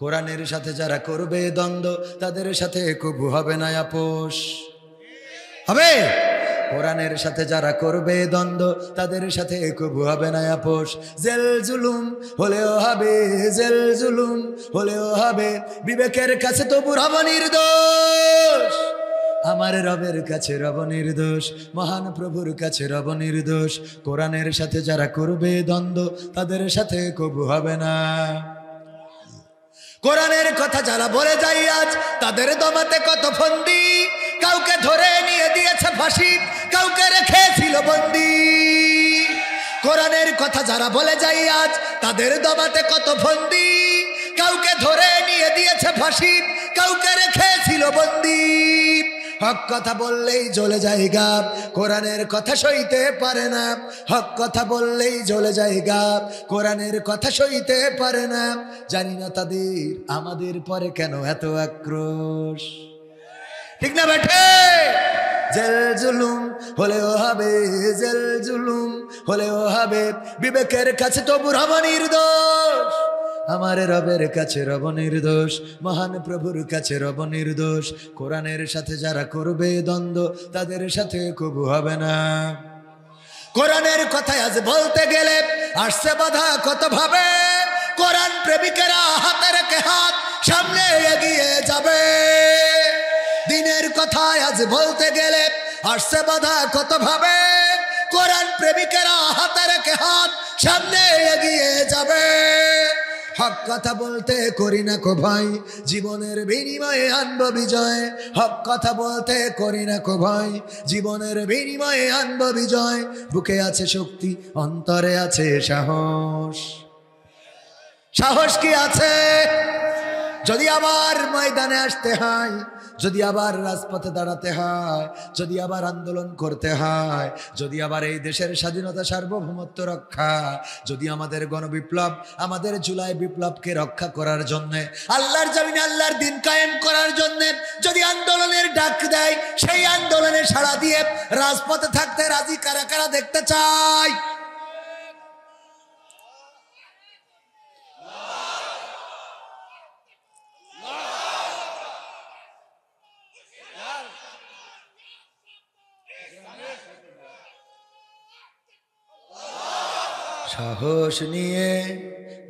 কোরআনের সাথে যারা করবে দ্বন্দ্ব তাদের সাথে কবু হবে না আপোষ হবে। কোরআনের সাথে যারা করবে দ্বন্দ্ব তাদের সাথে কবু হবে না আপোষ। জেল জুলুম হলেও হবে, জেল জুলুম হলেও হবে, বিবেকের কাছে তবু রব নির্দোষ। আমার রবের কাছে রব নির্দোষ, মহান প্রভুর কাছে রব নির্দোষ। কোরআনের সাথে যারা করবে দ্বন্দ্ব তাদের সাথে কবু হবে না। কোরআনের কথা যারা বলে যায় আজ তাদের দমাতে কত ফন্দি, কাউকে ধরে নিয়ে দিয়েছে ফাঁসি, কাউকে রেখেছিল বন্দি। কোরআনের কথা যারা বলে যায় আজ তাদের দমাতে কত ফন্দি, কাউকে ধরে নিয়ে দিয়েছে ফাঁসি, কাউকে রেখেছিল বন্দি। হক কথা বললেই জ্বলে যায় গাব, কোরআনের কথা সইতে পারে না। হক কথা বললেই জ্বলে যায় গাব, কোরআনের কথা সইতে পারে না। জানি না তাদের আমাদের পরে কেন এত আক্রোশ, ঠিক না বেঠে? জেল জুলুম হলেও হবে, জেল জুলুম হলেও হবে, বিবেকের কাছে তবু রব নির্দোষ। আমার রবের কাছে রব নির্দোষ, মহান প্রভুর কাছে রব নির্দোষ। কোরআনের সাথে যারা করবে দ্বন্দ্ব তাদের সাথে কবু হবে না। কোরআনের কথা আজ বলতে গেলে আসছে বাধা কত ভাবে, কোরআন প্রেমিকেরা হাতে রেখে হাত সামনে এগিয়ে যাবে। দিনের কথা আজ বলতে গেলে আসছে বাধা কত ভাবে, কোরআন প্রেমিকেরা হাতে রেখে হাত সামনে এগিয়ে যাবে। হক কথা বলতে করি না কো ভাই, জীবনের বিনিময়ে আনব বিজয়। হক কথা বলতে করি না কো ভাই, জীবনের বিনিময়ে আনব বিজয়। বুকে আছে শক্তি, অন্তরে আছে সাহস। সাহস কি আছে? যদি আবার ময়দানে আসতে হয়, যদি আবার রাজপথে দাঁড়াতে হয়, যদি আবার আন্দোলন করতে হয়, যদি আবার এই দেশের স্বাধীনতা সার্বভৌমত্ব রক্ষা, যদি আমাদের গণবিপ্লব, আমাদের জুলাই বিপ্লবকে রক্ষা করার জন্য, আল্লাহর জমিনে আল্লাহর দিন কায়েম করার জন্য যদি আন্দোলনের ডাক দেয়, সেই আন্দোলনে সাড়া দিয়ে রাজপথে থাকতে রাজি কারা কারা দেখতে চাই? সাহস নিয়ে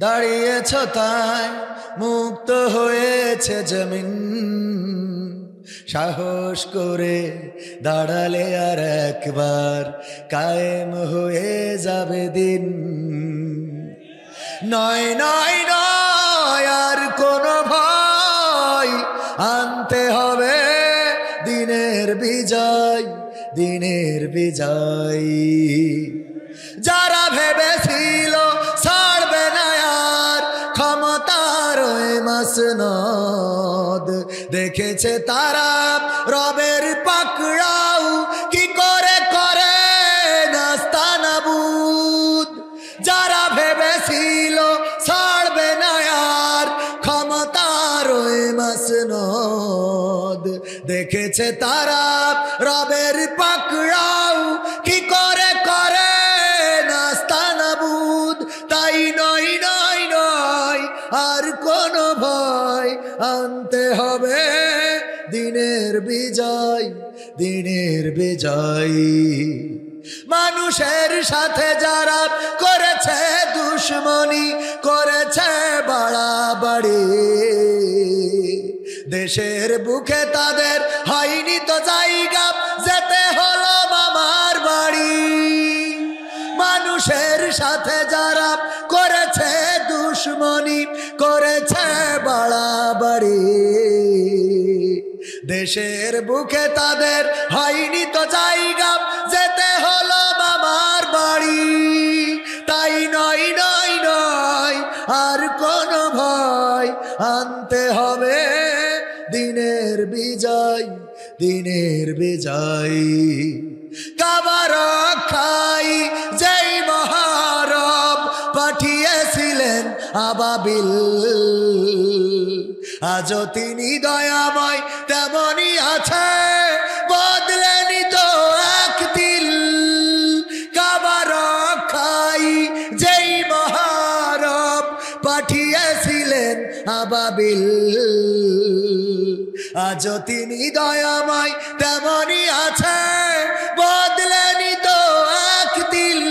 দাঁড়িয়েছ তাই মুক্ত হয়েছে জমিন, সাহস করে দাঁড়ালে আর একবার কায়েম হয়ে যাবে দিন। নয় নয় নয় আর কোনো ভয়, আনতে হবে দিনের বিজয়, দিনের বিজয়। যারা ভেবেছিল ছাড়বে না আর ক্ষমতার মাসনদ, দেখেছে তারা রবের পাকড়াও কি করে করে নাস্তানাবুদ। যারা ভেবেছিল ছাড়বে না আর ক্ষমতার মাসনদ, দেখেছে তারা রবের পাকড়াও কি করে করে নাস্তানাবুদ। তাই নয় নয় নয় আর কোনো ভয়, আনতে হবে দিনের বিজয়, দিনের বিজয়। মানুষের সাথে যারা করেছে দুশ্মনী, করেছে বাড়াবাড়ি, দেশের বুকে তাদের হয়নি তো জায়গা, যেতে হলো মামার বাড়ি। মানুষের সাথে যারা করেছে দুশ্মনী, করেছে বাড়াবাড়ি, দেশের বুকে তাদের হয়নি তো জায়গা, যেতে হলো মামার বাড়ি। তাই নয় নয় নয় আর কোনো ভয়, আনতে হবে দিনের বিজয়, দিনের বিজয়। কাবা রক্ষাই যেই মহারব পাঠিয়েছিলেন আবাবিল, আজও তিনি দয়াময় তেমনি আছে, বদলেনি তো এক দিল। কাবা রক্ষাই যেই মহারব পাঠিয়েছিলেন আবাবিল। আজ তিনি দয়াময় তেমনই আছে, বদলেনি তো এক দিল।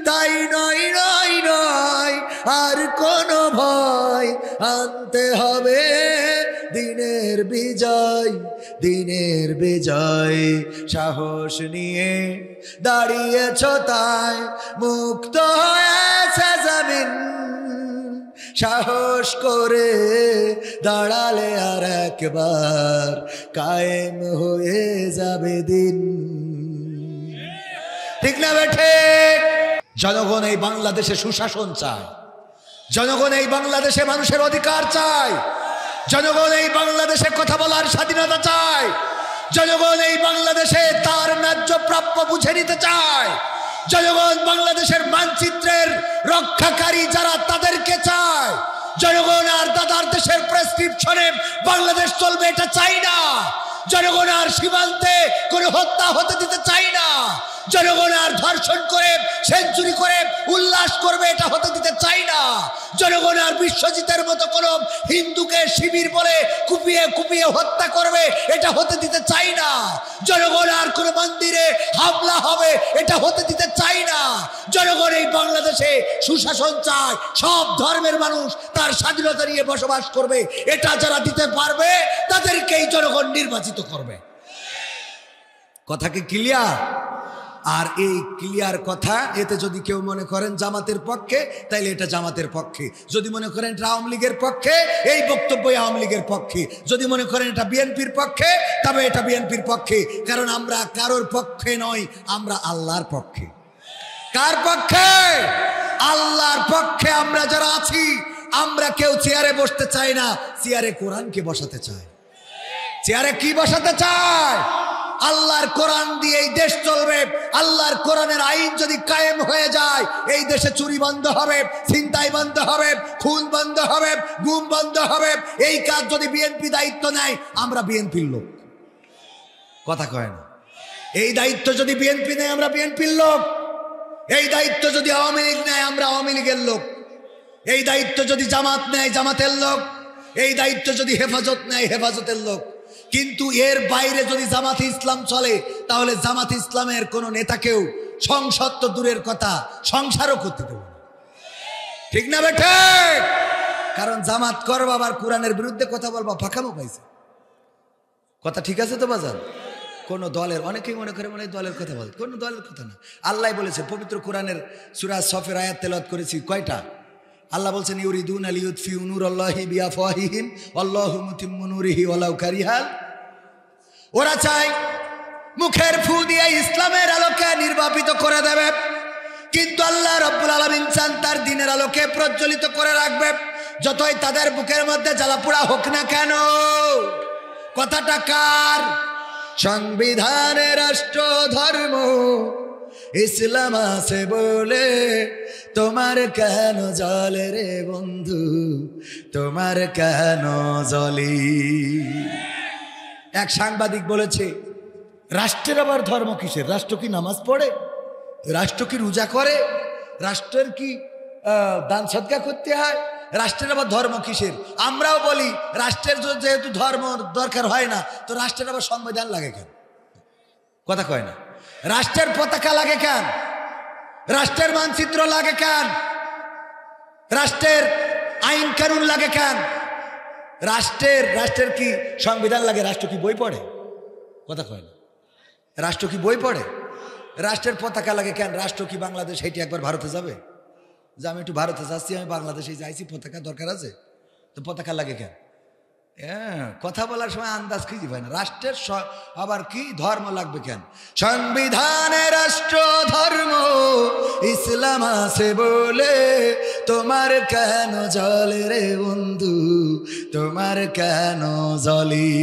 তাই নয় নয় নয় আর কোনো ভয়, আনতে হবে দিনের বিজয়, দিনের বিজয়। সাহস নিয়ে দাঁড়িয়েছ তাই মুক্ত হয়েছে জমিন, সাহস করে দাঁড়ালে আর একবার কায়েম হয়ে যাবে দিন। ঠিক না বেঠে? জনগণ এই বাংলাদেশে সুশাসন চায়, জনগণ এই বাংলাদেশে মানুষের অধিকার চায়, জনগণ এই বাংলাদেশে কথা বলার স্বাধীনতা চায়, জনগণ এই বাংলাদেশে তার ন্যায্য প্রাপ্য বুঝে নিতে চায়, জনগণ বাংলাদেশের মানচিত্রের রক্ষাকারী যারা তাদেরকে চায়। জনগণ আর দাদার দেশের প্রেসক্রিপশনে বাংলাদেশ চলবে এটা চাই না। জনগণ আর সীমান্তে কোনো হত্যা হতে দিতে চাই না। জনগণ আর ধর্ষণ করে সেঞ্চুরি করে উল্লাস করবে এটা হতে দিতে চাই না। জনগণ আর বিশ্বজিতের মতো কোন হিন্দুকে শিবির বলে কুপিয়ে কুপিয়ে হত্যা করবে এটা হতে দিতে চাই না। জনগণ আর কোন মন্দিরে হামলা হবে এটা হতে দিতে চাই না। জনগণ এই বাংলাদেশে সুশাসন চায়, সব ধর্মের মানুষ তার স্বাধীনতা নিয়ে বসবাস করবে, এটা যারা দিতে পারবে তাদেরকেই জনগণ নির্বাচিত করবে। কথা কি ক্লিয়ার? আর এই ক্লিয়ার কথা, এতে যদি কেউ মনে করেন জামাতের পক্ষে তাইলে এটা জামাতের পক্ষে, যদি মনে করেন এটা আওয়ামী লীগের পক্ষে এই বক্তব্য আওয়ামী লীগের পক্ষে, যদি মনে করেন এটা বিএনপির পক্ষে তবে এটা বিএনপির পক্ষে। কারণ আমরা কারোর পক্ষে নই, আমরা আল্লাহর পক্ষে। কার পক্ষে? আল্লাহর পক্ষে। আমরা যারা আছি আমরা কেউ চেয়ারে বসতে চাই না, চেয়ারে কোরআনকে বসাতে চাই। চেয়ারে কি বসাতে চায়? আল্লাহর কোরআন দিয়ে এই দেশ চলবে। আল্লাহর কোরআনের আইন যদি কায়েম হয়ে যায় এই দেশে চুরি বন্ধ হবে, ছিনতাই বন্ধ হবে, খুন বন্ধ হবে, গুম বন্ধ হবে। এই কাজ যদি বিএনপি দায়িত্ব নেয় আমরা বিএনপির লোক। কথা কয় না? এই দায়িত্ব যদি বিএনপি নেয় আমরা বিএনপির লোক। এই দায়িত্ব যদি আওয়ামী লীগ নেয় আমরা আওয়ামী লীগের লোক। এই দায়িত্ব যদি জামাত নেয় জামাতের লোক। এই দায়িত্ব যদি হেফাজত নেয় হেফাজতের লোক। কিন্তু এর বাইরে যদি জামাতে ইসলাম চলে তাহলে জামাতে ইসলামের কোন নেতাকেও সংসদ তো দূরের কথা সংসারও করতে দেব। ঠিক না বেঠে? কারণ জামাত করবা আবার কোরআনের বিরুদ্ধে কথা বলবা, ফাঁকামো পাইছে। কথা ঠিক আছে তো বাজার? কোন দলের, অনেকেই মনে করে মনে দলের কথা বলে, কোন দলের কথা না। আল্লাহ বলেছে পবিত্র কোরআনের সূরা সফের আয়াত তেলাওয়াত করেছি কয়টা? আল্লাহ বলছেন ইউরিদুনা লিইউতফিউ নূরাল্লাহি বিআফওয়াহিহিম আল্লাহু মুতিম্মু নূরিহি ওয়ালাউ কারিহাল। ওরা চায় মুখের ফু দিয়ে ইসলামের আলোকে নির্বাপিত করে দেবে, কিন্তু আল্লাহ রাব্বুল আলামিন চান তার দ্বীনের আলোকে প্রজ্বলিত করে রাখবে, যতই তাদের বুকের মধ্যে জ্বালাপোড়া হোক না কেন। কথাটা কার? সংবিধানে রাষ্ট্র ধর্ম ইসলাম আছে বলে তোমার কেন জ্বলে রে বন্ধু, তোমার কেন জ্বলি। এক সাংবাদিক বলেছে রাষ্ট্রের আবার ধর্ম কিসের? রাষ্ট্র কি নামাজ পড়ে? রাষ্ট্র কি রোজা করে? রাষ্ট্রের কি দান সদকা করতে হয়? রাষ্ট্রের আবার ধর্ম কিসের? আমরাও বলি রাষ্ট্রের যেহেতু ধর্ম দরকার হয় না তো রাষ্ট্রের আবার সংবিধান লাগে কেন? কথা কয় না? রাষ্ট্রের পতাকা লাগে কেন? রাষ্ট্রের মানচিত্র লাগে কেন? রাষ্ট্রের আইন কানুন লাগে কেন? রাষ্ট্রের কি সংবিধান লাগে? রাষ্ট্র কি বই পড়ে? কথা কয় না? রাষ্ট্র কি বই পড়ে? রাষ্ট্রের পতাকা লাগে কেন? রাষ্ট্র কি বাংলাদেশ হেঁটে একবার ভারতে যাবে? যে আমি একটু ভারতে যাচ্ছি, আমি বাংলাদেশে যাইছি, পতাকা দরকার আছে তো পতাকা লাগে কেন? হ্যাঁ, কথা বলার সময় আন্দাজ খুঁজে পায় না। রাষ্ট্রের আবার কি ধর্ম লাগবে কেন? সংবিধানে রাষ্ট্র ধর্ম ইসলাম আছে বলে তোমার কেন জ্বলে রে বন্ধু, তোমার কেন জ্বলি।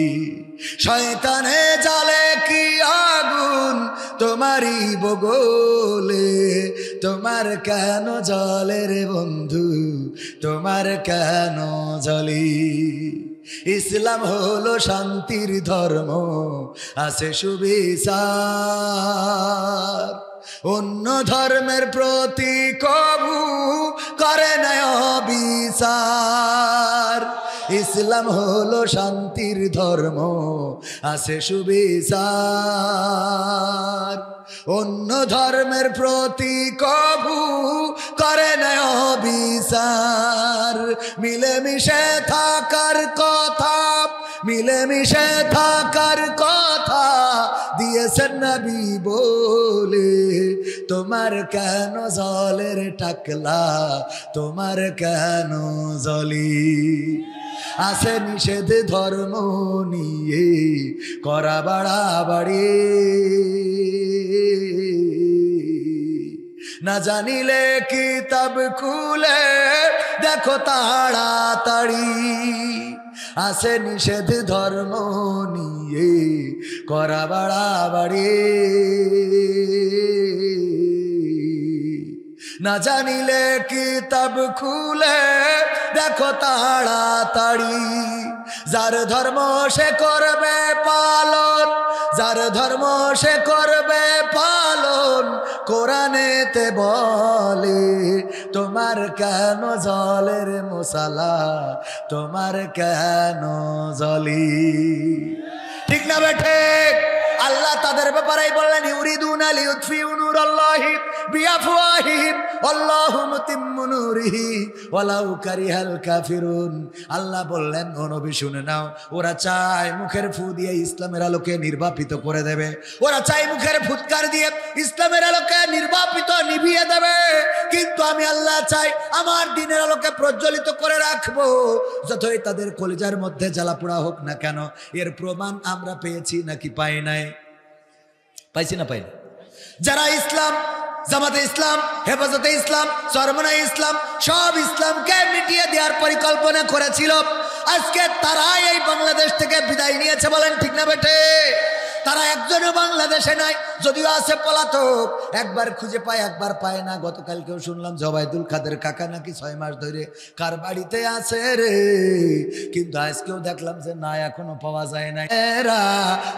শয়তানে জ্বলে কি আগুন তোমারই বগলে, তোমার কেন জ্বলে রে বন্ধু, তোমার কেন জ্বলি। ইসলাম হলো শান্তির ধর্ম, আছে সুবিচার, অন্য ধর্মের প্রতি কবু করে না বিচার। ইসলাম হলো শান্তির ধর্ম, আছে সুবিচার। অন্য ধর্মের প্রতি কবু করে না বিচার। মিলেমিশে থাকার কথা, মিলেমিশে থাকার কথা দিয়েছেন নবী বলে। তোমার কেন জলের টাকলা, তোমার কেন জলি? আছে নিষেধ ধর্ম নিয়ে করা বাড়াবাড়ি, না জানিলে কিতাব খুলে দেখো তাড়াতাড়ি। আছে নিষেধ ধর্ম নিয়ে করা বাড়াবাড়ি, না জানিলে কিতাব খুলে দেখো তাড়াতাড়ি। যার ধর্ম সে করবে পালন, যার ধর্ম সে করবে পালন, কোরআনেতে বলে। তোমার কেন জলের মশালা, তোমার কেন জলি? ঠিক না বেঠে? আল্লাহ তাদের ব্যাপারেই বললেন ইউরিদুনা লিইউতফিউ নূরাল্লাহি বিআফওয়াহিহিম আল্লাহু মুতিম্মু নূরিহি ওয়ালাউ কারিহাল কাফিরুন। আল্লাহ বললেন ও নবী শুনে নাও, ওরা চায় মুখের ফু দিয়ে ইসলামের আলোকে নির্বাপিত করে দেবে, ওরা চায় মুখের ফুৎকার দিয়ে ইসলামের আলোকে নির্বাপিত নিভিয়ে দেবে, কিন্তু আমি আল্লাহ চাই আমার দ্বীনের আলোকে প্রজ্বলিত করে রাখবো, যতই তাদের কলিজার মধ্যে জ্বালাপোড়া হোক না কেন। এর প্রমাণ আমরা পেয়েছি নাকি পাই নাই? পাইছি না পাইনি? যারা ইসলাম, জামাতে ইসলাম, হেফাজতে ইসলাম, চরমনাই ইসলাম, সব ইসলামকে মিটিয়ে দেওয়ার পরিকল্পনা করেছিল, আজকে তারাই এই বাংলাদেশ থেকে বিদায় নিয়েছে। বলেন ঠিক না বেটে? তারা একজনও বাংলাদেশে নাই, যদিও আছে পলাতক, একবার খুঁজে পায় একবার পায় না। গতকালকেও শুনলাম জবাইদুল কাদের কাকা নাকি 6 মাস ধরে কার বাড়িতে আছে রে, কিন্তু আজকেও দেখলাম যে না, এখনো পাওয়া যায় না।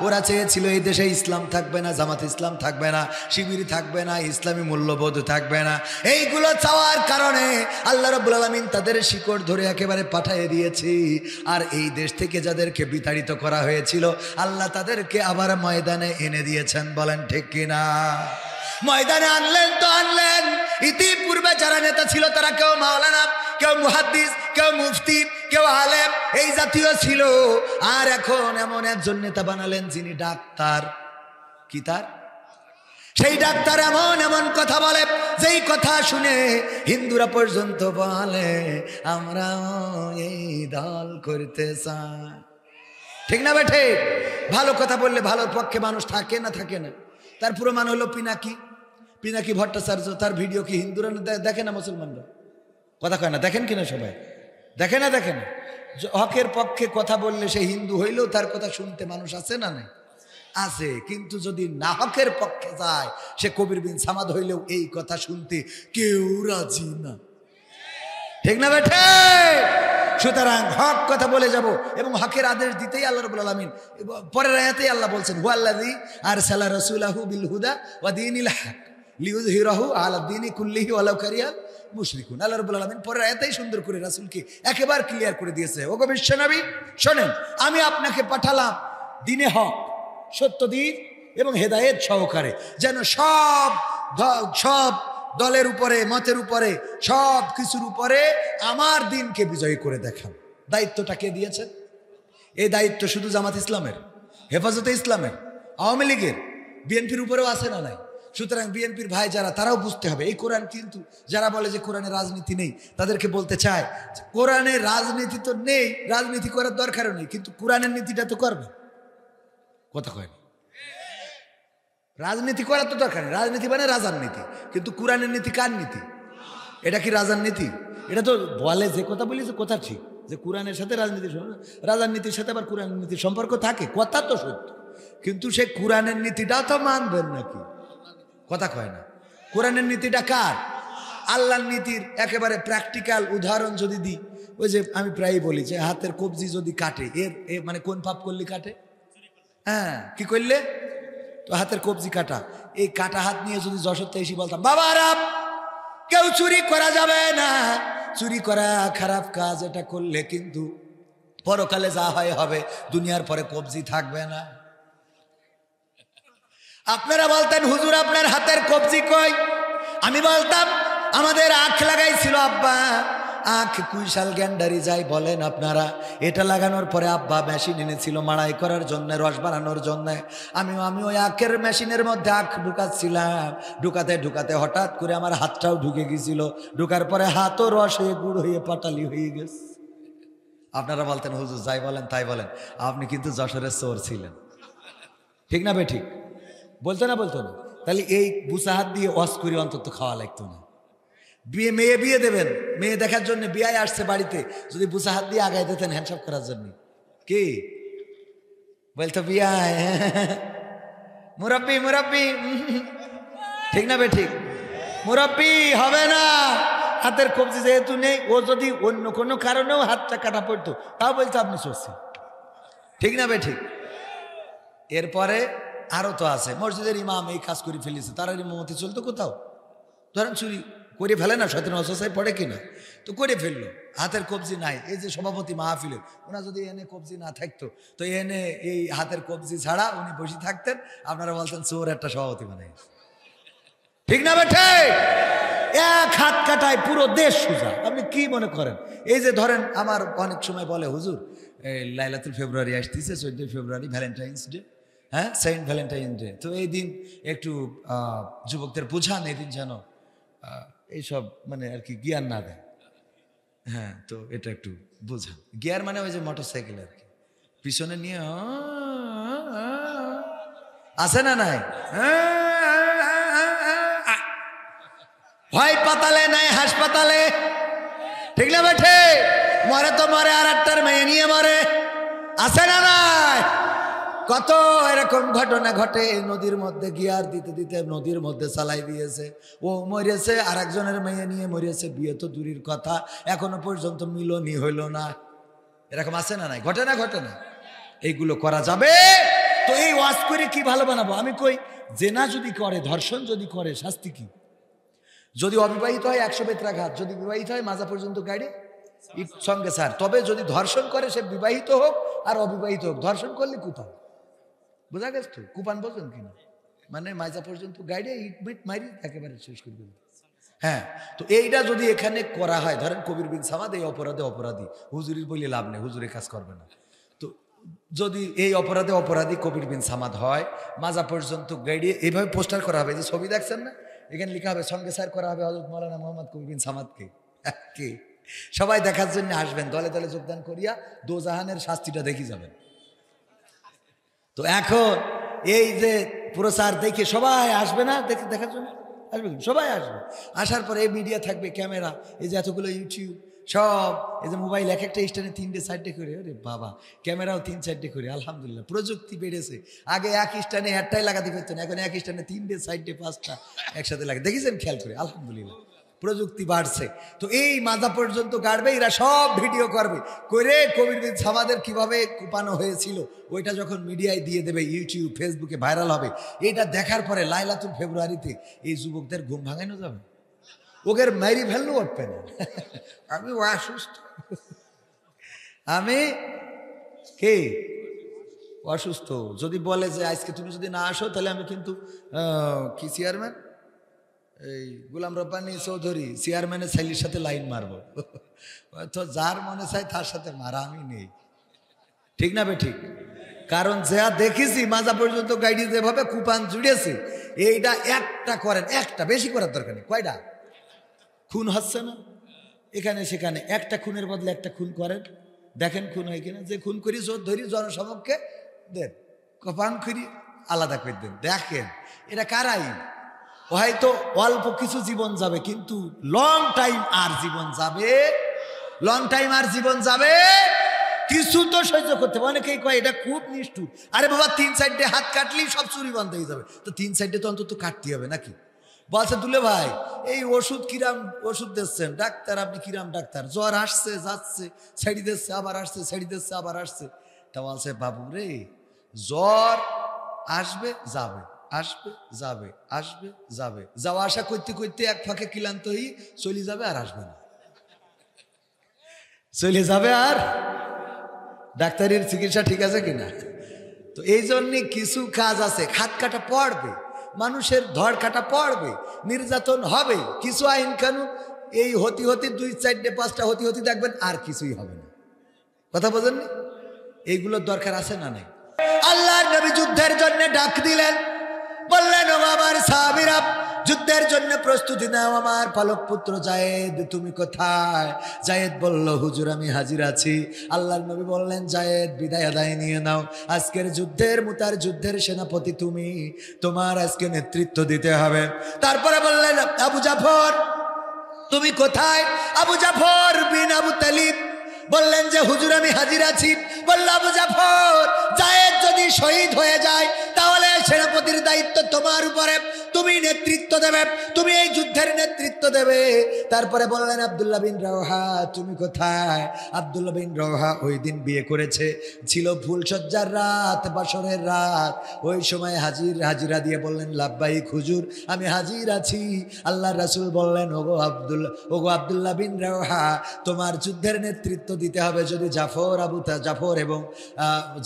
ওরা চেয়েছিল এই দেশে ইসলাম থাকবে না, জামাত ইসলাম থাকবে না, শিবির থাকবে না, ইসলামী মূল্যবোধ থাকবে না। এইগুলো চাওয়ার কারণে আল্লাহ রাব্বুল আলামিন তাদের শিকড় ধরে একেবারে পাঠিয়ে দিয়েছি। আর এই দেশ থেকে যাদেরকে বিতাড়িত করা হয়েছিল, আল্লাহ তাদেরকে আবার ময়দানে এনে দিয়েছেন। বলেন ঠিক কিনা? ময়দানে আনলেন তো আনলেন। ইতিপূর্বে যারা নেতা ছিল তারা কেউ মাওলানা, কেউ মুহাদ্দিস, কেউ মুফতি, কেউ আলেম এই জাতীয় ছিল। আর এখন এমন একজন নেতা বানালেন যিনি ডাক্তার। কি তার? সেই ডাক্তার এমন এমন কথা বলে, যেই কথা শুনে হিন্দুরা পর্যন্ত বলে আমরা এই দল করতে চাই। ঠিক না বেঠে? ভালো কথা বললে ভালোর পক্ষে মানুষ থাকে না থাকে না? তার প্রমাণ হলো পিনাকি, পিনাকি ভট্টাচার্য। তার ভিডিও কি হিন্দুরা দেখে না, মুসলমানরা? কথা কয় না, দেখেন কিনা সবাই? দেখে না? দেখেন। হকের পক্ষে কথা বললে সে হিন্দু হইলেও তার কথা শুনতে মানুষ আছে না নাই? আছে। কিন্তু যদি না হকের পক্ষে যায়, সে কবির বিন সামাদ হইলেও এই কথা শুনতে কেউ রাজি না। ঠিক না বেঠে? সুতরাং হক কথা বলে যাব এবং হকের আদেশ দিতেই আল্লাহ রাব্বুল আলামিন পরের আয়াতেই আল্লাহ বলছেন হুয়াল্লাযী আরসালা রাসূলাহু বিল হুদা ওয়া দীনিল হক লিইয়ুযহিরাহু আলা দীনি কুল্লিহি ওয়ালাউ কারিহাল মুশরিকুন। আল্লাহ রাব্বুল আলামিন পরের আয়াতেই সুন্দর করে রাসূলকে একেবারে ক্লিয়ার করে দিয়েছে, ওগো বিশ্বনবী শোনেন, আমি আপনাকে পাঠালাম দ্বীনে হক, সত্য দ্বীন এবং হেদায়েত সহকারে, যেন সব দলের উপরে, মতের উপরে, সব কিছুর উপরে আমার দ্বীনকে বিজয়ী করে দেখান। দায়িত্বটা কে দিয়েছেন? এই দায়িত্ব শুধু জামাত ইসলামের, হেফাজতে ইসলামের, আওয়ামী লীগের, বিএনপির উপরেও আছে না নাই? সুতরাং বিএনপির ভাই যারা, তারাও বুঝতে হবে এই কোরআন কিন্তু, যারা বলে যে কোরআনে রাজনীতি নেই, তাদেরকে বলতে চায় কোরআনে রাজনীতি তো নেই, রাজনীতি করার দরকারও নেই, কিন্তু কোরআনের নীতিটা তো করবে। কথা কয় না? রাজনীতি করার তো দরকার নেই, রাজনীতি মানে রাজার নীতি, কিন্তু কোরআনের নীতি কার নীতি? এটা কি রাজার নীতি? এটা তো বলে, যে কথা বলি যে কথা ঠিক, যে কোরআনের সাথে রাজার নীতির সাথে আবার কোরআনের নীতির সম্পর্ক থাকে, কথা তো সত্য, কিন্তু সে কোরআনের নীতিটাও তো মানবেন নাকি? কথা কয় না? কোরআনের নীতিটা কার? আল্লাহর নীতির একেবারে প্র্যাকটিক্যাল উদাহরণ যদি দিই, ওই যে আমি প্রায়ই বলি যে হাতের কবজি যদি কাটে, এর মানে কোন পাপ করলে কাটে? হ্যাঁ, কি করলে? তো হাতের কবজি কাটা, এই কাটা হাত নিয়ে যদি যশোরতে এসে বলতাম বাবা আরাম কেউ চুরি করা যাবে না, চুরি করা খারাপ কাজ, এটা করলে কিন্তু পরকালে যা হয় হবে, দুনিয়ার পরে কবজি থাকবে না। আপনারা বলতেন হুজুর আপনার হাতের কবজি কই? আমি বলতাম আমাদের আখ লাগাইছিল আব্বা, আখ কুইশাল গ্যান্ডারি যাই বলেন আপনারা, এটা লাগানোর পরে আব্বা মেশিন এনেছিল মাড়াই করার জন্য, রস বানানোর জন্য। আমি ওই আখের মেশিনের মধ্যে আখ ঢুকাচ্ছিলাম, ঢুকাতে ঢুকাতে হঠাৎ করে আমার হাতটাও ঢুকে গেছিল, ঢুকার পরে হাতও রস হয়ে গুড় হয়ে পাটালি হয়ে গেছে। আপনারা বলতেন হুজুর যাই বলেন তাই বলেন, আপনি কিন্তু যশোরের চোর ছিলেন, ঠিক না বে ঠিক? বলতো না বলতো না? তাহলে এই বুসা হাত দিয়ে ওয়াশ করে অন্তত খাওয়া লাগতো না। মেয়ে বিয়ে দেবেন, মেয়ে দেখার জন্য বিয়ে আসছে বাড়িতে, যদি বুসা হাত দিয়ে আগায় দিতেন হ্যান্ডশপ করার জন্য, কি বলতো বিয়ায় মুরব্বি মুরব্বি, ঠিক না বে ঠিক? মুরব্বি হবে না, হাতের কবজি যেহেতু নেই, ও যদি অন্য কোনো কারণেও হাতটা কাটা পড়তো তাও বলতো আপনি চলছে, ঠিক না বে ঠিক? এরপরে আরো তো আছে, মসজিদের ইমাম এই কাজ করে ফেলেছে, তারা ইমামতি চলতো কোথাও, ধরেন চুরি করে ফেলে না, শয়তান ওয়াসওয়াসায় পড়ে কিনা, তো করে ফেললো, হাতের কবজি নাই। এই যে সভাপতি মাহফিলে, ওনা যদি এনে কবজি না থাকতো, তো এনে এই হাতের কবজি ছাড়া উনি বসে থাকতেন, আপনারা বলতেন চোর একটা সভাপতি বানাই, ঠিক না বেঠে? এক হাত কাটায় পুরো দেশ সোজা। আপনি কি মনে করেন? এই যে ধরেন আমার অনেক সময় বলে হুজুর এই লাইলাতুল ফেব্রুয়ারি আসতেছে, 14 ফেব্রুয়ারি ভ্যালেন্টাইন্স ডে, হ্যাঁ সেন্ট ভ্যালেন্টাইন ডে, তো এই দিন একটু যুবকদের বোঝান, এই দিন যেন এইসব মানে আর কি গিয়ার না দেয়। হ্যাঁ, তো এটা একটু বোঝান। গিয়ার মানে ওই যে মোটর সাইকেল আর কি, পিছনে নিয়ে আছে না নাই, হয় পাতালে নাই হাসপাতালে, ঠিক না বেঠে? মরে তো মরে, আর একটার মেয়ে নিয়ে মরে, আছে না নাই? কত এরকম ঘটনা ঘটে, নদীর মধ্যে গিয়ার দিতে দিতে নদীর মধ্যে চালাই দিয়েছে, ও মরেছে, আর একজনের মেয়ে নিয়ে মরেছে, বিয়ে তো দূরের কথা, এখনো পর্যন্ত মিলনই হইল না। এরকম আছে না নাই? ঘটে না ঘটে না? এইগুলো করা যাবে? তো এই ওয়াজ করে কি ভালো বানাবো? আমি কই জেনা যদি করে, ধর্ষণ যদি করে, শাস্তি কি? যদি অবিবাহিত হয় 100 বেত্রাঘাত, যদি বিবাহিত হয় মাজা পর্যন্ত গাড়ি সঙ্গে স্যার। তবে যদি ধর্ষণ করে সে বিবাহিত হোক আর অবিবাহিত হোক, ধর্ষণ করলে কোথাও বোঝা গেছে তো? কুপান বোঝেন কিনা? মানে মাজা পর্যন্ত গাড়ি ইট মিট মারি একেবারে শেষ করে দেবে। হ্যাঁ, তো এইটা যদি এখানে করা হয়, ধরেন কবির বিন সামাদ এই অপরাধে অপরাধী, হুজুরির বলে লাভ নেই, হুজুরে কাজ করবে না। তো যদি এই অপরাধে অপরাধী কবির বিন সামাদ হয়, মাজা পর্যন্ত গাড়ি এইভাবে পোস্টার করা হবে, যে ছবি দেখছেন না, এখানে লেখা হবে সঙ্গে স্যার করা হবে হযরত মাওলানা মুহাম্মদ কবির বিন সামাদকে। কে সবাই দেখার জন্য আসবেন, দলে দলে যোগদান করিয়া দোজাহানের শাস্তিটা দেখি যাবেন। তো এখন এই যে প্রচার দেখে সবাই আসবে না, দেখে দেখার জন্য আসবে, সবাই আসবে। আসার পরে এই মিডিয়া থাকবে, ক্যামেরা, এই যে এতগুলো ইউটিউব সব, এই যে মোবাইল এক একটা স্ট্যান্ডে 3টে 4টে করে, আরে বাবা, ক্যামেরাও 3-4টে করে, আলহামদুলিল্লাহ প্রযুক্তি বেড়েছে। আগে এক স্ট্যান্ডে একটাই লাগাতে পারতেন, এখন এক স্ট্যান্ডে 3টে 4টে 5টা একসাথে লাগে, দেখেছেন খেয়াল করে? আলহামদুলিল্লাহ প্রযুক্তি বাড়ছে। তো এই মাজা পর্যন্ত গাড়বে, এরা সব ভিডিও করবে, করে কবির বিন সামাদের কিভাবে কুপানো হয়েছিল ওইটা যখন মিডিয়ায় দিয়ে দেবে, ইউটিউব ফেসবুকে ভাইরাল হবে, এটা দেখার পরে লাইলাতুল ফেব্রুয়ারিতে এই যুবকদের ঘুম ভাঙানো যাবে, ওদের মাইরি ফেললেও উঠবে না। আমি অসুস্থ, আমি কে অসুস্থ, যদি বলে যে আজকে তুমি যদি না আসো তাহলে আমি কিন্তু কি চেয়ারম্যান এই গোলাম রব্বানী চৌধুরী চেয়ারম্যানের ছেলের সাথে লাইন মারবো, তো যার মনে চাই তার সাথে মারা, আমি নেই, ঠিক না বে ঠিক? কারণ যা দেখেছি মাজা পর্যন্ত গাইডি যেভাবে কুপান জুড়েছে, এইটা একটা করেন, একটা বেশি করার দরকার নেই, কয়টা খুন হচ্ছে না এখানে সেখানে, একটা খুনের বদলে একটা খুন করেন, দেখেন খুন হয় কিনা। যে খুন করি জোর ধরি জনসমক্ষে দেন, কপান করি আলাদা করে দেন, দেখেন এটা কারাই। হয়তো অল্প কিছু জীবন যাবে, কিন্তু লং টাইম আর জীবন যাবে, লং টাইম আর জীবন যাবে, কিছু তো সহ্য করতে হবে। অনেকেই কয় এটা খুব নিষ্ঠুর, আরে বাবা 3 সাইডে হাত কাটলেই সব চুরি বন্ধ হয়ে যাবে, তো 3 সাইডে তো অন্তত কাটতে হবে নাকি? বলছে দুলে ভাই এই ওষুধ কিরাম ওষুধ দিচ্ছেন ডাক্তার, আপনি কিরাম ডাক্তার, জ্বর আসছে যাচ্ছে ছেড়ে দিচ্ছে, আবার আসছে ছেড়ে দিচ্ছে, আবার আসছে। তা বলছে বাবু রে, জ্বর আসবে যাবে, আসবে যাবে, আসবে যাবে, যাওয়া আসা করতে করতে এক ফাঁকে ক্লান্ত হই চলে যাবে আর আসবে না, চলে যাবে আর ডাক্তারের চিকিৎসা ঠিক আছে কিনা। তো এই জন্যে কিছু কাজ আছে, খাত কাটা পড়বে, মানুষের ধর কাটা পড়বে, নির্যাতন হবে, কিছু আইন কানুন এই হতি হতি 2-4-5টা হতি হতি দেখবেন আর কিছুই হবে না। কথা বোঝেননি? এইগুলোর দরকার আছে না নাই? আল্লাহর নবী যুদ্ধের জন্য ডাক দিলেন, বললেন ও আমার সাহাবীরা যুদ্ধের জন্য প্রস্তুতি নাও, আমার পালক পুত্র জায়েদ তুমি কোথায়? জায়েদ বলল হুজুর আমি হাজির আছি। আল্লাহর নবী বললেন জায়েদ বিদায় আদায় নিয়ে নাও, আজকের যুদ্ধের মুতার যুদ্ধের সেনাপতি তুমি, তোমার আজকে নেতৃত্ব দিতে হবে। তারপরে বললেন আবু জাফর তুমি কোথায়? আবু জাফর বিন আবু তালিব বললেন যে হুজুর আমি হাজির আছি। বলল আবু জাফর জায়েদ যদি শহীদ হয়ে যায় তাহলে সেনাপতির দায়িত্ব তোমার উপরে, তুমি নেতৃত্ব দেবে, তুমি এই যুদ্ধের নেতৃত্ব দেবে। তারপরে বললেন আব্দুল্লাহ বিন রওহা তুমি কোথায়? আব্দুল্লাহ বিন রওহা ওই দিন বিয়ে করেছে, ছিল ফুলসজ্জার রাত, বাসরের রাত, ওই সময় হাজিরা দিয়ে বললেন লাব্বাইক হুজুর আমি হাজির আছি। আল্লাহ রাসূল বললেন ওগো আব্দুল্লাহ বিন রওহা তোমার যুদ্ধের নেতৃত্ব দিতে হবে। যদি জাফর এবং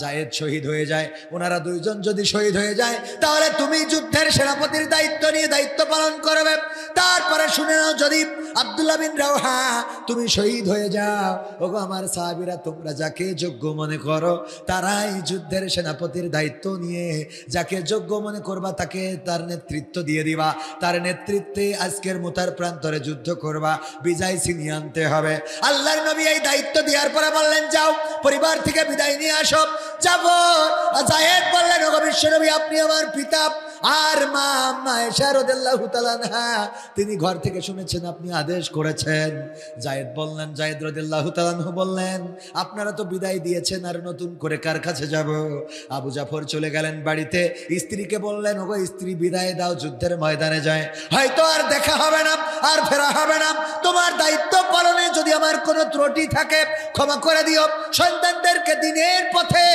জায়েদ শহীদ হয়ে যায়, ওনারা দুইজন যদি শহীদ হয়ে যায় তাহলে তুমি যুদ্ধের সেনাপতির দায়িত্ব নিয়ে দায়িত্ব পালন করবে। তারপরে শুনে নাও যদি আব্দুল্লাহ বিন রওহা তুমি শহীদ হয়ে যাও, ওগো আমার সাহাবীরা তোমরা যাকে যোগ্য মনে করো তারাই যুদ্ধের সেনাপতির দায়িত্ব নিয়ে যাকে যোগ্য মনে করবা তাকে তার নেতৃত্ব দিয়ে দিবা, তার নেতৃত্বে আজকের মুতার প্রান্তরে যুদ্ধ করবা, বিজয় ছিনিয়ে আনতে হবে। আল্লাহর নবী এই দায়িত্ব দেওয়ার পরে বললেন যাও পরিবার থেকে বিদায় নিয়ে আসো। জায়েদ বললেন ওগো বিশ্বনবী আপনি আমার পিতা, আর মা আয়েশা রাদিয়াল্লাহু তাআলা আনহা তিনি ঘর থেকে শুনেছেন আপনি আদেশ করেছেন। জায়েদ রাদিয়াল্লাহু তাআলা আনহু বললেন আপনারা তো বিদায় দিয়েছেন, আর নতুন করে কার কাছে যাব? আবু জাফর চলে গেলেন বাড়িতে, স্ত্রীকে বললেন ওগো স্ত্রী বিদায় দাও, যুদ্ধের ময়দানে যায়, হয়তো আর দেখা হবে না, আর ফেরা হবে না, তোমার দায়িত্ব পালনে যদি আমার কোনো ত্রুটি থাকে ক্ষমা করে দিও, সন্তানদেরকে দিনের পথে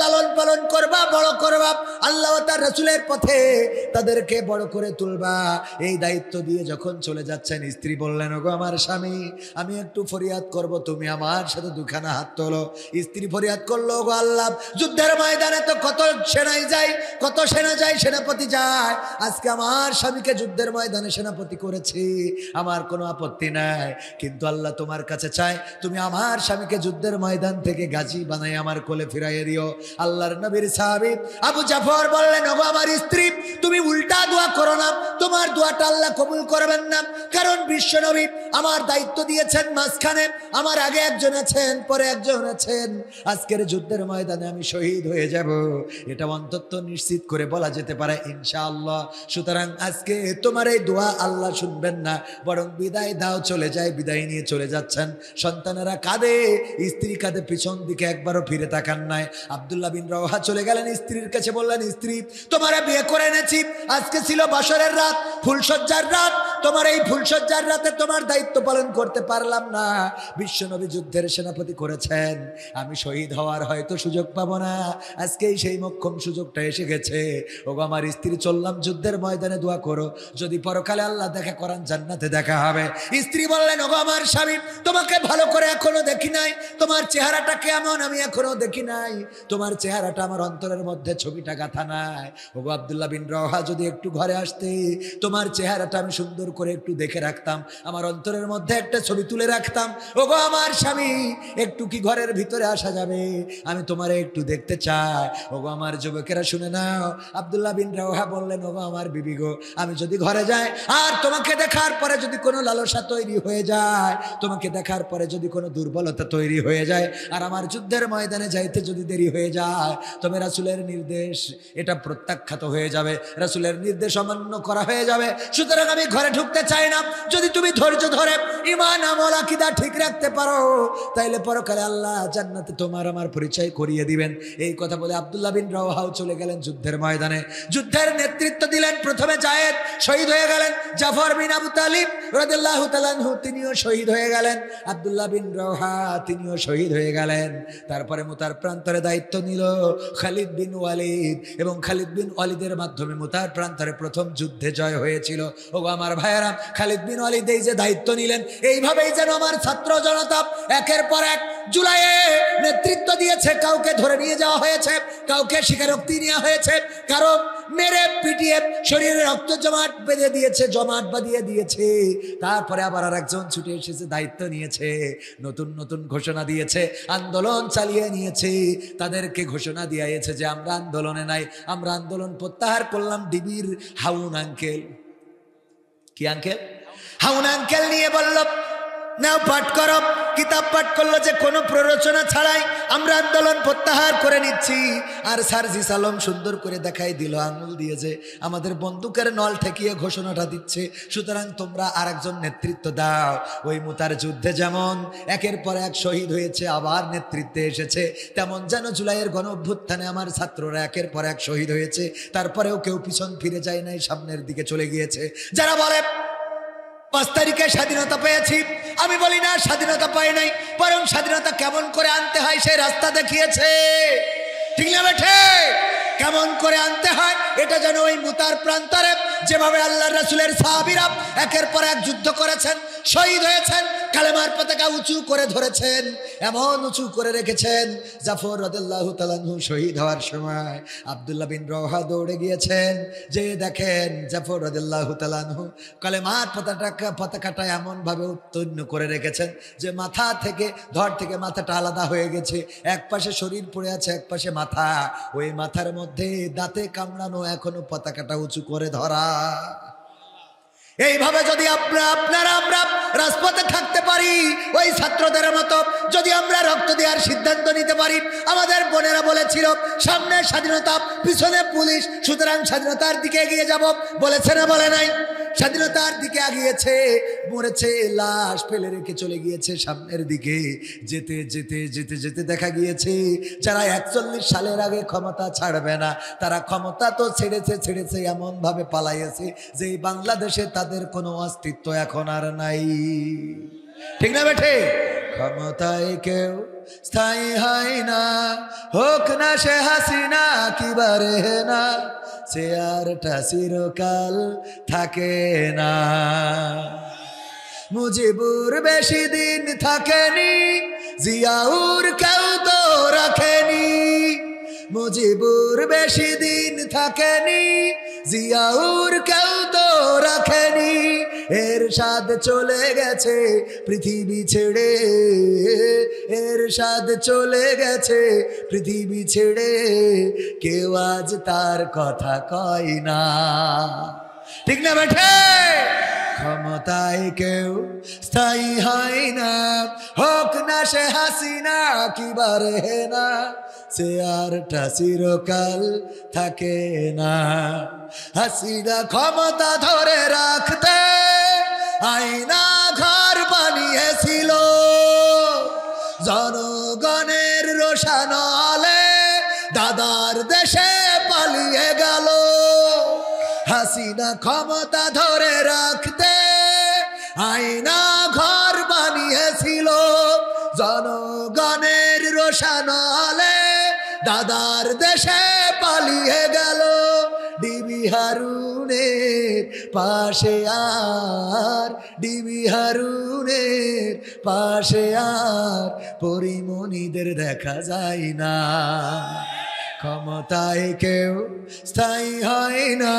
লালন পালন করবা, বড় করবা, আল্লাহ ও তার রাসূলের পথে তাদেরকে বড় করে তুলবা। এই দায়িত্ব দিয়ে যখন চলে যাচ্ছেন স্ত্রী বললেন ওগো আমার স্বামী আমি একটু ফরিয়াদ করব, তুমি আমার সাথে দুখানা হাত তোলো। স্ত্রী ফরিয়াদ করলো ওগো আল্লাহ যুদ্ধের ময়দানে তো কত সেনা যায়, সেনাপতি যায়, আজকে আমার স্বামীকে যুদ্ধের ময়দানে সেনাপতি করেছি, আমার কোনো আপত্তি নাই, কিন্তু আল্লাহ তোমার কাছে চাই তুমি আমার স্বামীকে যুদ্ধের ময়দান থেকে গাজী বানাই আমার কোলে ফিরাইয়ে দিও। আল্লাহর নবীর সাহাবী আবু জাফর বললেন ওগো আমার স্ত্রী তুমি উল্টা দোয়া করো না, তোমার দোয়াটা আল্লাহ কবুল করবেন না, কারণ বিশ্ব নবী আমার দায়িত্ব দিয়েছেন মাঝখানে, আমার আগে একজন আছেন পরে একজন আছেন, আজকের যুদ্ধের ময়দানে আমি শহীদ হয়ে যাব, এটা অন্তত নিশ্চিত করে বলা যেতে পারে ইনশাআল্লাহ। সুতরাং আজকে তোমার এই দোয়া আল্লাহ শুনবেন না, বরং বিদায় দাও, চলে যায়, বিদায় নিয়ে চলে যাচ্ছেন। সন্তানেরা কাঁদে, স্ত্রী কাঁদে, পিছন দিকে একবারও ফিরে তাকান নাই। আব্দুল্লাহ বিন রওহা চলে গেলেন স্ত্রীর কাছে, বললেন স্ত্রী তোমারে বিয়ে করে এনেছি, আজকে ছিল বাসরের রাত, ফুলসজ্জার রাত, তোমার এই ফুলসজ্জার রাতে তোমার দায়িত্ব পালন করতে পারলাম না, বিশ্বনবী যুদ্ধের সেনাপতি করেছেন, আমি শহীদ হওয়ার হয়তো সুযোগ পাবো না, আজকেই সেই মোক্ষম সুযোগটা এসে গেছে, ওগো আমার স্ত্রী চললাম যুদ্ধের ময়দানে দোয়া করো, যদি পরকালে আল্লাহ দেখা করান জান্নাতে দেখা হবে। স্ত্রী বললেন ওগো আমার স্বামী তোমাকে ভালো করে এখনো দেখি নাই, তোমার চেহারাটা কেমন আমি এখনো দেখি নাই, তোমার চেহারাটা আমার অন্তরের মধ্যে ছবিটা গাঁথা নাই, ওগো আব্দুল্লাহ বিন রওহা যদি একটু ঘরে আসতে তোমার চেহারাটা আমি সুন্দর করে একটু দেখে রাখতাম, আমার অন্তরের মধ্যে একটা ছবি তুলে রাখতাম, ওগো আমার স্বামী একটু কি ঘরের ভিতরে আসা যাবে, আমি তোমারে একটু দেখতে চাই। ওগো আমার যুবকেরা শুনে নাও, আব্দুল্লাহ বিন রওহা বললেন ওগো আমার বিবি গো আমি যদি ঘরে যাই আর তোমাকে দেখার পরে যদি কোনো লালসা তৈরি হয়ে যায়, তোমাকে দেখার পরে যদি কোনো দুর্বলতা তৈরি হয়ে যায়, আর আমার যুদ্ধের ময়দানে যাইতে যদি দেরি হয়ে যায়, তবে রাসূলের নির্দেশ এটা প্রত্যাখ্যাত হয়ে যাবে, রাসূলের নির্দেশ অমান্য করা হয়ে যাবে, সুতরাং আমি ঘরে ঢুকতে চাই না। যদি তুমি ধৈর্য ধরে ঈমান আমল আকীদা ঠিক রাখতে পারো তাইলে পরকালে আল্লাহ জান্নাতে তোমার আমার পরিচয় করিয়ে দিবেন। এই কথা বলে আব্দুল্লাহ বিন রওহাও চলে গেলেন যুদ্ধের ময়দানে, যুদ্ধের নেতৃত্ব দিলেন। প্রথমে জায়েদ শহীদ হয়ে গেলেন, জাফর বিন আবু তালিব রাদিয়াল্লাহু তাআলা আনহু তিনিও শহীদ হয়ে গেলেন। আব্দুল্লাহ বিন রওহা তিনিও শহীদ হয়ে গেলেন। তারপরে মুতার প্রান্তরে দায়িত্ব নিল খালিদ বিন ওয়ালিদ, এবং খালিদ বিন ওয়ালিদের মাধ্যমে মুতার প্রান্তরে প্রথম যুদ্ধে জয় হয়েছিল। ও আমার ভাইয়েরা, খালিদ বিন ওয়ালিদ এই যে দায়িত্ব নিলেন, এইভাবেই যেন আমার ছাত্র জনতা একের পর এক জুলাইয়ে নেতৃত্ব দিয়েছে। কাউকে ধরে নিয়ে যাওয়া হয়েছে, কাউকে স্বীকারোক্তি নেওয়া হয়েছে, কারো মেরে পিটিয়ে শরীরে রক্ত জমাট বেঁধে দিয়েছে, জমাট বাঁধিয়ে দিয়েছে। তারপরে আবার আর একজন ছুটে এসেছে, দায়িত্ব নিয়েছে, নতুন নতুন ঘোষণা দিয়েছে, আন্দোলন চালিয়ে নিয়েছে। তাদেরকে ঘোষণা দিয়েছে যে আমরা আন্দোলনে নাই, আমরা আন্দোলন প্রত্যাহার করলাম। ডিবির হাউন আঙ্কেল, কি আঙ্কেল? হাউন আঙ্কেল নিয়ে বলল নাও পাঠ করো। কিতাব পাঠ করলো যে কোনো প্ররোচনা ছাড়াই আমরা আন্দোলন প্রত্যাহার করে নিচ্ছি। আর সার্জিস আলম সুন্দর করে দেখাই দিল আঙুল দিয়ে যে আমাদের বন্দুকের নল ঠেকিয়ে ঘোষণাটা দিচ্ছে, সুতরাং তোমরা আরেকজন নেতৃত্ব দাও। ওই মুতার যুদ্ধে যেমন একের পর এক শহীদ হয়েছে, আবার নেতৃত্বে এসেছে, তেমন যেন জুলাইয়ের গণ অভ্যুত্থানে আমার ছাত্ররা একের পর এক শহীদ হয়েছে। তারপরেও কেউ পিছন ফিরে যায় নাই, সামনের দিকে চলে গিয়েছে। যারা বলে 5 তারিখে স্বাধীনতা পেয়েছি, আমি বলি না স্বাধীনতা পাই নাই, বরং স্বাধীনতা কেমন করে আনতে হয় সেই রাস্তা দেখিয়েছে। ঠিক না বেঠে? কেমন করে আনতে হয় এটা যেন ওই মুতার প্রান্তরে যেভাবে আল্লাহর রাসূলের সাহাবীরা একের পর এক যুদ্ধ করেছেন, শহীদ হয়েছেন, কালেমার পতাকা উঁচু করে ধরেছেন, এমন উঁচু করে রেখেছেন। জাফর রাদিয়াল্লাহু তাআলা আনহু শহীদ হওয়ার সময় আব্দুল্লাহ বিন রওহা দৌড়ে গিয়েছেন, যে দেখেন জাফর রাদিয়াল্লাহু তাআলা আনহু কালেমার পতাকাটা এমন ভাবে উত্তীর্ণ করে রেখেছেন যে মাথা থেকে, ধড় থেকে মাথাটা আলাদা হয়ে গেছে, এক পাশে শরীর পড়ে আছে, এক পাশে মাথা। ওই মাথার মধ্যে দাঁতে কামড়ানো, এখনো পতাকাটা উঁচু করে ধরা। এইভাবে যদি আপনারা আমরা রাজপথে থাকতে পারি, ওই ছাত্রদের মতো যদি আমরা রক্ত দেওয়ার সিদ্ধান্ত নিতে পারি। আমাদের বোনেরা বলেছিল সামনে স্বাধীনতা, পিছনে পুলিশ, সুতরাং স্বাধীনতার দিকে এগিয়ে যাব, বলেছে না বলে নাই? স্বাধীনতার দিকে এগিয়েছে, মরেছে, লাশ ফেলে রেখে চলে গিয়েছে সামনের দিকে। যেতে যেতে যেতে যেতে দেখা গিয়েছে যারা 41 সালের আগে ক্ষমতা ছাড়বে না, তারা ক্ষমতা তো ছেড়েছে এমন ভাবে পালাইছে যে বাংলাদেশে তাদের কোনো অস্তিত্ব এখন আর নাই। ঠিক না বেঠে? ক্ষমতায় কেউ স্থায়ী হয় না, হোক না সে হাসিনা কিবারে না, চেয়ারটা চিরকাল থাকে না। মুজিবুর বেশি দিন থাকেনি, জিয়াউর কেউ তো রাখেনি। মুজিবুর বেশি দিন থাকেনি, জিয়াউর কেউ তো রাখেনি। এরশাদ চলে গেছে পৃথিবী ছেড়ে, এরশাদ চলে গেছে পৃথিবী ছেড়ে, কেউ আজ তার কথা কয় না। ঠিক না বেঠে? ক্ষমতায় কেউ স্থায়ী হয় না, হোক না সে হাসিনা কিবারে না, চেয়ারটা চিরকাল থাকে না। হাসিনা ক্ষমতা ধরে রাখতে আয়না ঘর বানিয়েছিল, জনগণের রোশানলে দাদার দেশে পালিয়ে গেল। হাসিনা ক্ষমতা ধরে রাখতে আয়না ঘর বানিয়েছিল, জনগণের রোশানলে দাদার দেশে পালিয়ে গেল। ডিবি হারুনের পাশে আর, ডিবি হারুনের পাশে আর পরিমণিদের দেখা যায় না। ক্ষমতায় কেউ স্থায়ী হয় না,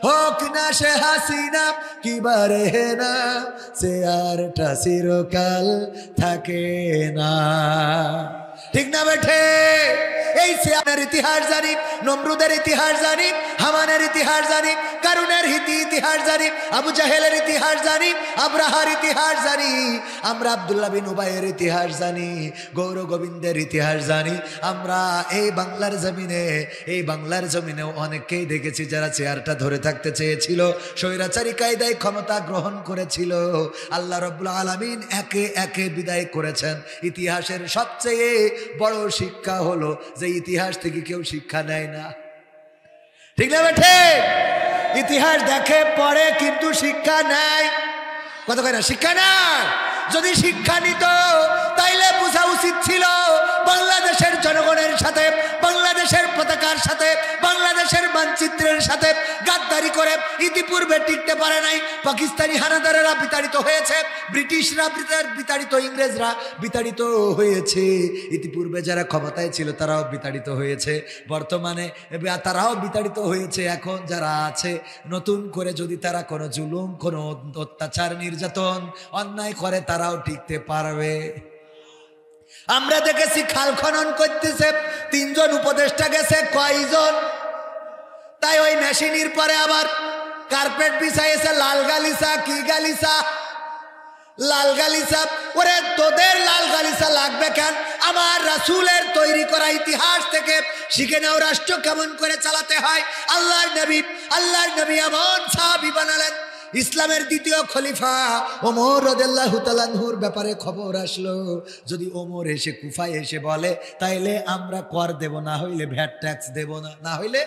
হোক না সে হাসিনা কিবারে না, চেয়ারটা চিরকাল থাকে না। ঠিক না বেঠে? এই সিয়ামের ইতিহাস জানি, নমরুদের ইতিহাস জানি, হামানের ইতিহাস জানি, কারুনের ইতিহাস জানি, আবু জাহেলের ইতিহাস জানি, আব্রাহার ইতিহাস জানি, আমরা আব্দুল্লাহ বিন উবাইয়ের ইতিহাস জানি, গৌর গোবিন্দের ইতিহাস জানি। আমরা এই বাংলার জমিনেও অনেককেই দেখেছি যারা চেয়ারটা ধরে থাকতে চেয়েছিল, স্বৈরাচারী কায়দায় ক্ষমতা গ্রহণ করেছিল। আল্লাহ রাব্বুল আলামিন একে একে বিদায় করেছেন। ইতিহাসের সবচেয়ে বড় শিক্ষা হলো যে ইতিহাস থেকে কেউ শিক্ষা নেয় না। ঠিক না বেঠে? ইতিহাস দেখে পড়ে কিন্তু শিক্ষা নেয়। কত কয় না শিক্ষা নেয়? যদি শিক্ষা নিত তাইলে বোঝা উচিত ছিল বাংলাদেশের জনগণের সাথে, বাংলাদেশের পতাকার সাথে, বাংলাদেশের মানচিত্রের সাথে গাদ্দারি করে ইতিপূর্বে টিকতে পারে নাই। পাকিস্তানি হানাদারেরা বিতাড়িত হয়েছে, ব্রিটিশরা বিতাড়িত, ইংরেজরা বিতাড়িত হয়েছে, ইতিপূর্বে যারা ক্ষমতায় ছিল তারাও বিতাড়িত হয়েছে, বর্তমানে তারাও বিতাড়িত হয়েছে। এখন যারা আছে নতুন করে যদি তারা কোনো জুলুম, কোনো অত্যাচার, নির্যাতন, অন্যায় করে তারাও টিকতে পারবে। আমরা দেখেছি খাল খনন করতেছে, 3 জন উপদেষ্টা গেছে, কয়জন? তাই ওই মেশিনের পরে আবার কার্পেট বিছাইছে, লাল গালিসা, কি গালিসা? লাল গালিসা। ওরে তোদের লাল গালিসা লাগবে কেন? আমার রাসূলের তৈরি করা ইতিহাস থেকে শিখে নাও রাষ্ট্র কেমন করে চালাতে হয়। আল্লাহর নবী এমন সাহাবী বানালেন। ইসলামের দ্বিতীয় খলিফা ওমর রাদিয়াল্লাহু তাআলা আনহুর ব্যাপারে খবর আসলো, যদি ওমর এসে কুফায় এসে বলে তাইলে আমরা কর দেব, না হইলে ভ্যাট ট্যাক্স দেব না, না হইলে।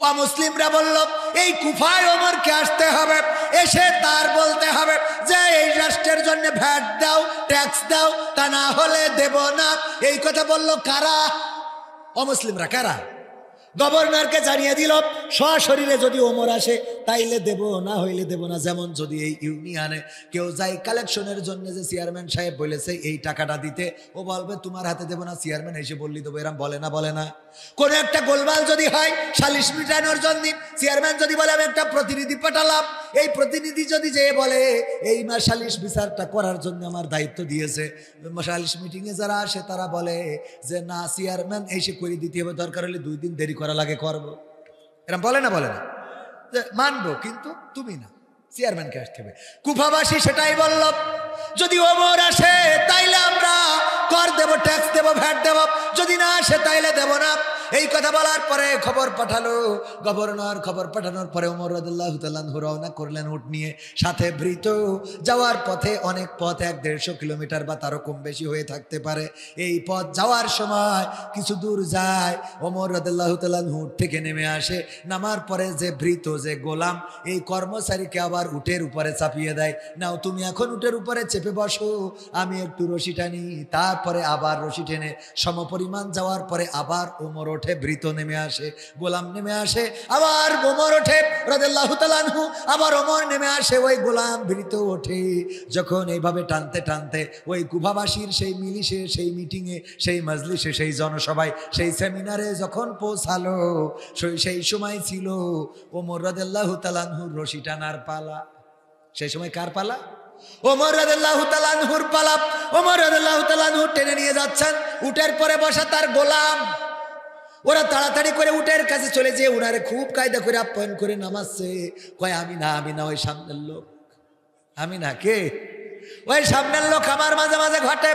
অমুসলিমরা বলল এই কুফায় ওমরকে আসতে হবে, এসে তার বলতে হবে যে এই রাষ্ট্রের জন্য ভ্যাট দাও, ট্যাক্স দাও, তা না হলে দেব না। এই কথা বলল কারা? অমুসলিমরা। কারা? গভর্নরকে জানিয়ে দিল সশরীরে যদি ওমর আসে তাইলে দেব, না হইলে দেব না। যেমন যদি এই ইউনিয়নে কেউ যায় কালেকশনের জন্য, যে চেয়ারম্যান সাহেব বলেছে এই টাকাটা দিতে, ও বলবে তোমার হাতে দেব না, চেয়ারম্যান এসে বললি দেবো, এরম বলে না? বলে না? কোনো একটা গোলমাল যদি হয় সালিশ মিটানোর জন্য, চেয়ারম্যান যদি বলে আমি একটা প্রতিনিধি পাঠালাম, এই প্রতিনিধি যদি যে বলে এই সালিশ বিচারটা করার জন্য আমার দায়িত্ব দিয়েছে, সালিশ মিটিংয়ে যারা আসে তারা বলে যে না, চেয়ারম্যান এসে করে দিতে হবে, দরকার হলে 2 দিন দেরি করা লাগে, করবো। এরম বলে না? বলে না? যে মানবো কিন্তু তুমি না, চেয়ারম্যানকে আসতে হবে। কুফাবাসী সেটাই বলল, যদি ওমর আসে তাইলে আমরা কর দেব, ট্যাক্স দেব, ভ্যাট দেব, যদি না আসে তাইলে দেব না। এই কথা বলার পরে খবর পাঠালো গভর্নর। খবর পাঠানোর পরে ওমর রাদিয়াল্লাহু তাআলা আনহু রওনা করলেন উট নিয়ে, সাথে ভৃত। যাওয়ার পথে অনেক পথ, 1-150 কিলোমিটার বা তারও কম বেশি হয়ে থাকতে পারে। এই পথ যাওয়ার সময় কিছু দূর যায়, ওমর রাদিয়াল্লাহু তাআলা আনহু উট থেকে নেমে আসে। নামার পরে যে ভৃত, যে গোলাম, এই কর্মচারীকে আবার উটের উপরে চাপিয়ে দেয়, নাও তুমি এখন উটের উপরে চেপে বসো, আমি একটু রশি টানি। তারপরে আবার রশি টেনে সমপরিমাণ যাওয়ার পরে আবার ওমর ওঠে, ভৃত নেমে আসে, গোলাম নেমে আসে, আবার ওমর ওঠে রাদিয়াল্লাহু তাআলা আনহু, আবার ওমর নেমে আসে, ওই গোলাম ভৃত ওঠে। যখন এইভাবে টানতে টানতে ওই কুফাবাসীর সেই মিলিশে, সেই মিটিংয়ে, সেই মজলিসে, সেই জনসভায়, সেই সেমিনারে যখন পৌঁছালো, সেই সময় ছিল ওমর রাদিয়াল্লাহু তাআলা আনহুর রশি টানার পালা। সেই সময় কার পালা? ওমর রাদিয়াল্লাহু তাআলা আনহুর পালা। ওমর রাদিয়াল্লাহু তাআলা আনহু টেনে নিয়ে যাচ্ছেন, উটের পরে বসা তার গোলাম। ওরা তাড়াতাড়ি করে উটের কাছে চলে যেয়ে উনারে খুব কায়দা করে আপ্যায়ন করে নামাচ্ছে। কয় আমি না, আমি না, ওই সামনের লোক। আমি না? কে? ওই সামনের লোক আমার মাঝে মাঝে ঘটে।